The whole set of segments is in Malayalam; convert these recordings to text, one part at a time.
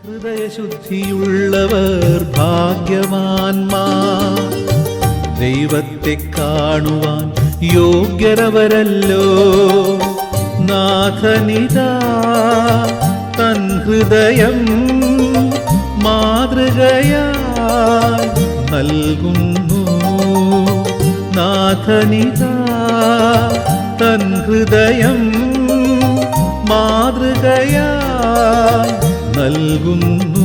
ഹൃദയശുദ്ധിയുള്ളവർ ഭാഗ്യവാന്മാർ, ദൈവത്തെ കാണുവാൻ യോഗ്യരവരല്ലോ. നാഥനിതാ തൻ ഹൃദയം മാതൃകയായി നൽകുന്നു. നാഥനിതാ തൻ ഹൃദയം മാതൃകയായി നൽകുന്നു.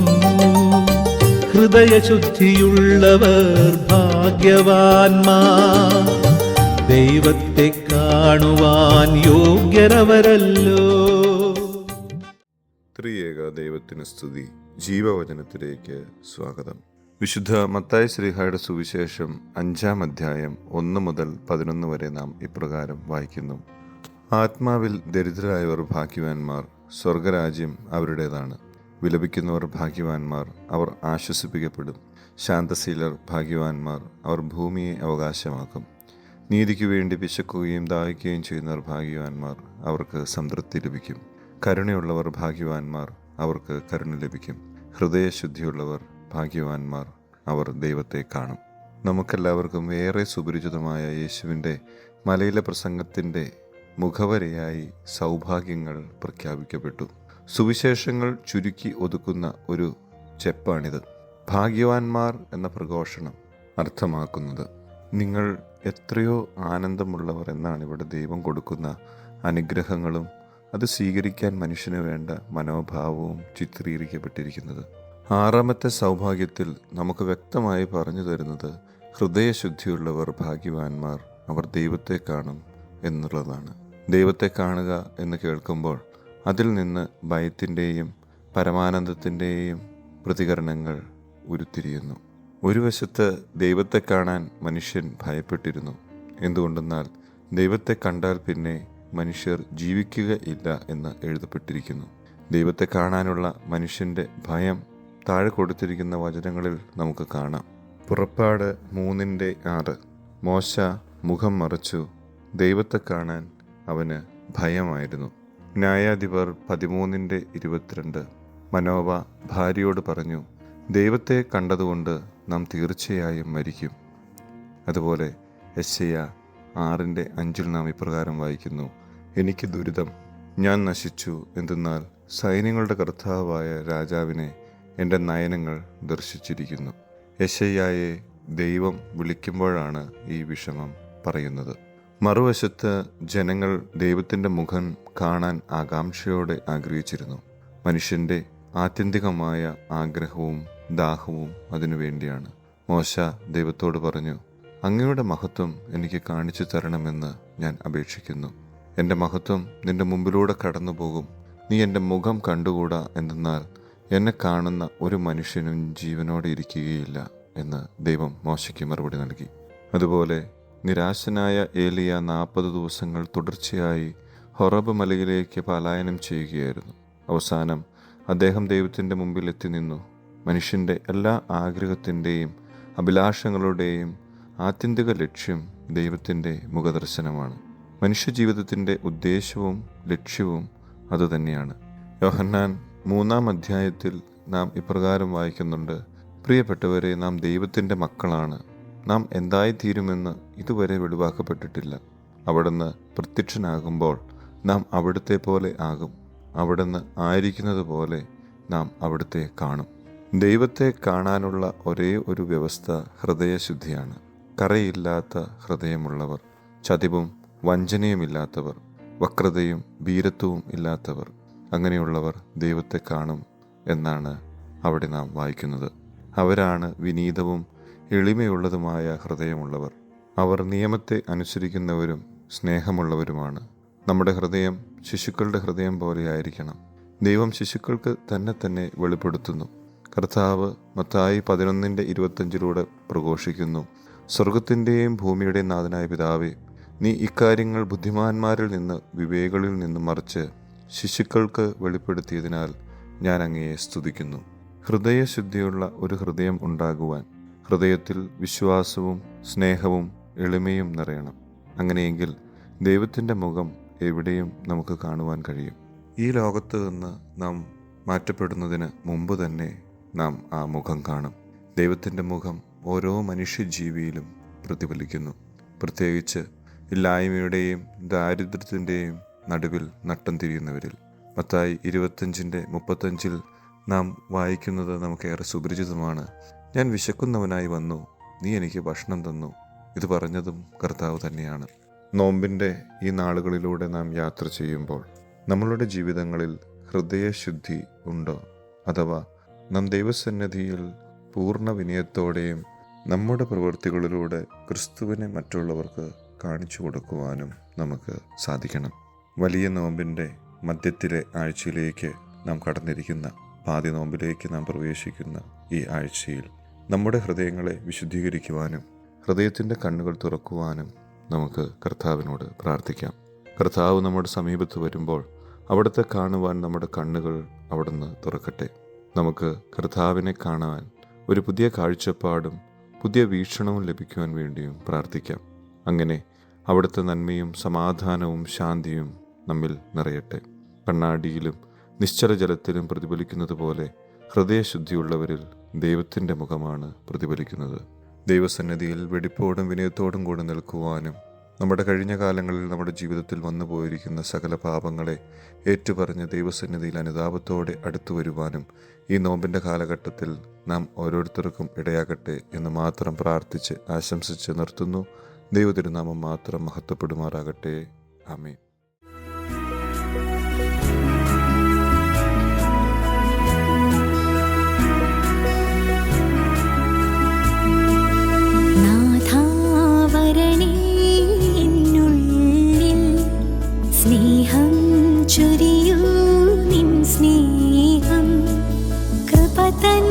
ഹൃദയശുദ്ധിയുള്ളവർ ഭാഗ്യവാന്മാർ, ദൈവത്തെ കാണുവാൻ യോഗ്യരവരല്ലോ. ത്രിയേക ദൈവത്തിന് സ്തുതി. ജീവവചനത്തിലേക്ക് സ്വാഗതം. വിശുദ്ധ മത്തായി ശ്ലീഹായുടെ സുവിശേഷം 5-ാം അധ്യായം 1 മുതൽ 11 വരെ നാം ഇപ്രകാരം വായിക്കുന്നു. ആത്മാവിൽ ദരിദ്രരായവർ ഭാഗ്യവാന്മാർ, സ്വർഗരാജ്യം അവരുടേതാണ്. വിലപിക്കുന്നവർ ഭാഗ്യവാന്മാർ, അവർ ആശ്വസിപ്പിക്കപ്പെടും. ശാന്തശീലർ ഭാഗ്യവാന്മാർ, അവർ ഭൂമിയെ അവകാശമാക്കും. നീതിക്കു വേണ്ടി വിശക്കുകയും ദാഹിക്കുകയും ചെയ്യുന്നവർ ഭാഗ്യവാന്മാർ, അവർക്ക് സംതൃപ്തി ലഭിക്കും. കരുണയുള്ളവർ ഭാഗ്യവാന്മാർ, അവർക്ക് കരുണ ലഭിക്കും. ഹൃദയശുദ്ധിയുള്ളവർ ഭാഗ്യവാന്മാർ, അവർ ദൈവത്തെ കാണും. നമുക്കെല്ലാവർക്കും ഏറെ സുപരിചിതമായ യേശുവിൻ്റെ മലയിലെ പ്രസംഗത്തിൻ്റെ മുഖവരയായി സൗഭാഗ്യങ്ങൾ പ്രഖ്യാപിക്കപ്പെട്ടു. സുവിശേഷങ്ങൾ ചുരുക്കി ഒതുക്കുന്ന ഒരു ചെപ്പാണിത്. ഭാഗ്യവാന്മാർ എന്ന പ്രഘോഷണം അർത്ഥമാക്കുന്നത് നിങ്ങൾ എത്രയോ ആനന്ദമുള്ളവർ എന്നാണ്. ഇവിടെ ദൈവം കൊടുക്കുന്ന അനുഗ്രഹങ്ങളും അത് സ്വീകരിക്കാൻ മനുഷ്യന് വേണ്ട മനോഭാവവും ചിത്രീകരിക്കപ്പെട്ടിരിക്കുന്നത്. 6-ാമത്തെ സൗഭാഗ്യത്തിൽ നമുക്ക് വ്യക്തമായി പറഞ്ഞു തരുന്നത് ഹൃദയശുദ്ധിയുള്ളവർ ഭാഗ്യവാന്മാർ, അവർ ദൈവത്തെ കാണും എന്നുള്ളതാണ്. ദൈവത്തെ കാണുക എന്ന് കേൾക്കുമ്പോൾ അതിൽ നിന്ന് ഭയത്തിൻ്റെയും പരമാനന്ദത്തിൻ്റെയും പ്രതികരണങ്ങൾ ഉരുത്തിരിയുന്നു. ഒരു വശത്ത് ദൈവത്തെ കാണാൻ മനുഷ്യൻ ഭയപ്പെട്ടിരുന്നു. എന്തുകൊണ്ടെന്നാൽ ദൈവത്തെ കണ്ടാൽ പിന്നെ മനുഷ്യർ ജീവിക്കുക ഇല്ല എന്ന് എഴുതപ്പെട്ടിരിക്കുന്നു. ദൈവത്തെ കാണാനുള്ള മനുഷ്യൻ്റെ ഭയം താഴെ കൊടുത്തിരിക്കുന്ന വചനങ്ങളിൽ നമുക്ക് കാണാം. പുറപ്പാട് 3:6 മോശ മുഖം മറച്ചു, ദൈവത്തെ കാണാൻ അവന് ഭയമായിരുന്നു. ന്യായാധിപർ 13:22 മനോവ ഭാര്യയോട് പറഞ്ഞു, ദൈവത്തെ കണ്ടതുകൊണ്ട് നാം തീർച്ചയായും മരിക്കും. അതുപോലെ യെശയ്യാ 6:5 നാം ഇപ്രകാരം വായിക്കുന്നു, എനിക്ക് ദുരിതം, ഞാൻ നശിച്ചു, എന്തെന്നാൽ സൈന്യങ്ങളുടെ കർത്താവായ രാജാവിനെ എൻ്റെ നയനങ്ങൾ ദർശിച്ചിരിക്കുന്നു. യെശയ്യായെ ദൈവം വിളിക്കുമ്പോഴാണ് ഈ വിഷമം പറയുന്നത്. മറുവശത്ത് ജനങ്ങൾ ദൈവത്തിൻ്റെ മുഖം കാണാൻ ആകാംക്ഷയോടെ ആഗ്രഹിച്ചിരുന്നു. മനുഷ്യൻ്റെ ആത്യന്തികമായ ആഗ്രഹവും ദാഹവും അതിനുവേണ്ടിയാണ്. മോശ ദൈവത്തോട് പറഞ്ഞു, അങ്ങയുടെ മഹത്വം എനിക്ക് കാണിച്ചു തരണമെന്ന് ഞാൻ അപേക്ഷിക്കുന്നു. എൻ്റെ മഹത്വം നിന്റെ മുമ്പിലൂടെ കടന്നു പോകും. നീ എൻ്റെ മുഖം കണ്ടുകൂടാ, എന്തെന്നാൽ എന്നെ കാണുന്ന ഒരു മനുഷ്യനും ജീവനോടെ ഇരിക്കുകയില്ല എന്ന് ദൈവം മോശയ്ക്ക് മറുപടി നൽകി. അതുപോലെ നിരാശനായ ഏലിയ 40 ദിവസങ്ങൾ തുടർച്ചയായി ഹൊറബ് മലയിലേക്ക് പലായനം ചെയ്യുകയായിരുന്നു. അവസാനം അദ്ദേഹം ദൈവത്തിൻ്റെ മുമ്പിൽ എത്തി നിന്നു. മനുഷ്യൻ്റെ എല്ലാ ആഗ്രഹത്തിൻ്റെയും അഭിലാഷങ്ങളുടെയും ആത്യന്തിക ലക്ഷ്യം ദൈവത്തിൻ്റെ മുഖദർശനമാണ്. മനുഷ്യജീവിതത്തിൻ്റെ ഉദ്ദേശവും ലക്ഷ്യവും അതുതന്നെയാണ്. യോഹന്നാൻ 3-ാം അധ്യായത്തിൽ നാം ഇപ്രകാരം വായിക്കുന്നുണ്ട്, പ്രിയപ്പെട്ടവരെ, നാം ദൈവത്തിൻ്റെ മക്കളാണ്. നാം എന്തായിത്തീരുമെന്ന് ഇതുവരെ വെളിവാക്കപ്പെട്ടിട്ടില്ല. അവിടുന്ന് പ്രത്യക്ഷനാകുമ്പോൾ നാം അവിടുത്തെ പോലെ ആകും. അവിടുന്ന് ആയിരിക്കുന്നത് പോലെ നാം അവിടുത്തെ കാണും. ദൈവത്തെ കാണാനുള്ള ഒരേ ഒരു വ്യവസ്ഥ ഹൃദയശുദ്ധിയാണ്. കറയില്ലാത്ത ഹൃദയമുള്ളവർ, ചതിവും വഞ്ചനയുമില്ലാത്തവർ, വക്രതയും ഭീരത്വവും ഇല്ലാത്തവർ, അങ്ങനെയുള്ളവർ ദൈവത്തെ കാണും എന്നാണ് അവിടെ നാം വായിക്കുന്നത്. അവരാണ് വിനീതവും എളിമയുള്ളതുമായ ഹൃദയമുള്ളവർ. അവർ നിയമത്തെ അനുസരിക്കുന്നവരും സ്നേഹമുള്ളവരുമാണ്. നമ്മുടെ ഹൃദയം ശിശുക്കളുടെ ഹൃദയം പോലെ ആയിരിക്കണം. ദൈവം ശിശുക്കൾക്ക് തന്നെ വെളിപ്പെടുത്തുന്നു. കർത്താവ് മത്തായി 11:25 പ്രഘോഷിക്കുന്നു, സ്വർഗത്തിൻ്റെയും ഭൂമിയുടെയും നാഥനായ പിതാവേ, നീ ഇക്കാര്യങ്ങൾ ബുദ്ധിമാന്മാരിൽ നിന്ന് വിവേകളിൽ നിന്ന് മറിച്ച് ശിശുക്കൾക്ക് വെളിപ്പെടുത്തിയതിനാൽ ഞാൻ അങ്ങയെ സ്തുതിക്കുന്നു. ഹൃദയശുദ്ധിയുള്ള ഒരു ഹൃദയം ഉണ്ടാകുവാൻ ഹൃദയത്തിൽ വിശ്വാസവും സ്നേഹവും എളിമയും നിറയണം. അങ്ങനെയെങ്കിൽ ദൈവത്തിൻ്റെ മുഖം എവിടെയും നമുക്ക് കാണുവാൻ കഴിയും. ഈ ലോകത്ത് നിന്ന് നാം മാറ്റപ്പെടുന്നതിന് മുമ്പ് തന്നെ നാം ആ മുഖം കാണും. ദൈവത്തിൻ്റെ മുഖം ഓരോ മനുഷ്യജീവിയിലും പ്രതിഫലിക്കുന്നു. പ്രത്യേകിച്ച് ഇല്ലായ്മയുടെയും ദാരിദ്ര്യത്തിൻ്റെയും നടുവിൽ നട്ടം തിരിയുന്നവരിൽ. മത്തായി 25:35 നാം വായിക്കുന്നത് നമുക്കേറെ സുപരിചിതമാണ്. ഞാൻ വിശക്കുന്നവനായി വന്നു, നീ എനിക്ക് ഭക്ഷണം തന്നു. ഇത് പറഞ്ഞതും കർത്താവ് തന്നെയാണ്. നോമ്പിൻ്റെ ഈ നാളുകളിലൂടെ നാം യാത്ര ചെയ്യുമ്പോൾ നമ്മളുടെ ജീവിതങ്ങളിൽ ഹൃദയശുദ്ധി ഉണ്ടോ? അഥവാ നാം ദൈവസന്നിധിയിൽ പൂർണ്ണ വിനയത്തോടെയും നമ്മുടെ പ്രവൃത്തികളിലൂടെ ക്രിസ്തുവിനെ മറ്റുള്ളവർക്ക് കാണിച്ചു കൊടുക്കുവാനും നമുക്ക് സാധിക്കണം. വലിയ നോമ്പിൻ്റെ മധ്യത്തിലെ ആഴ്ചയിലേക്ക് നാം കടന്നിരിക്കുന്ന, പാതി നോമ്പിലേക്ക് നാം പ്രവേശിക്കുന്ന ഈ ആഴ്ചയിൽ നമ്മുടെ ഹൃദയങ്ങളെ വിശുദ്ധീകരിക്കുവാനും ഹൃദയത്തിൻ്റെ കണ്ണുകൾ തുറക്കുവാനും നമുക്ക് കർത്താവിനോട് പ്രാർത്ഥിക്കാം. കർത്താവ് നമ്മുടെ സമീപത്ത് വരുമ്പോൾ അവിടുത്തെ കാണുവാൻ നമ്മുടെ കണ്ണുകൾ അവിടുന്ന് തുറക്കട്ടെ. നമുക്ക് കർത്താവിനെ കാണാൻ ഒരു പുതിയ കാഴ്ചപ്പാടും പുതിയ വീക്ഷണവും ലഭിക്കുവാൻ വേണ്ടിയും പ്രാർത്ഥിക്കാം. അങ്ങനെ അവിടുത്തെ നന്മയും സമാധാനവും ശാന്തിയും നമ്മിൽ നിറയട്ടെ. കണ്ണാടിയിലും നിശ്ചല ജലത്തിലും പ്രതിഫലിക്കുന്നത് പോലെ ഹൃദയശുദ്ധിയുള്ളവരിൽ ദൈവത്തിൻ്റെ മുഖമാണ് പ്രതിഫലിക്കുന്നത്. ദൈവസന്നിധിയിൽ വെടിപ്പോടും വിനയത്തോടും കൂടെ നിൽക്കുവാനും നമ്മുടെ കഴിഞ്ഞ കാലങ്ങളിൽ നമ്മുടെ ജീവിതത്തിൽ വന്നു പോയിരിക്കുന്ന സകല പാപങ്ങളെ ഏറ്റുപറഞ്ഞ് ദൈവസന്നിധിയിൽ അനുതാപത്തോടെ അടുത്തു വരുവാനും ഈ നോമ്പിൻ്റെ കാലഘട്ടത്തിൽ നാം ഓരോരുത്തർക്കും ഇടയാകട്ടെ എന്ന് മാത്രം പ്രാർത്ഥിച്ച് ആശംസിച്ച് നിർത്തുന്നു. ദൈവതിരുനാമം മാത്രം മഹത്വപ്പെടുമാറാകട്ടെ. ആമേൻ. സ്നേഹം ചൊരിയൂ നിൻ സ്നേഹം കൃപ തൻ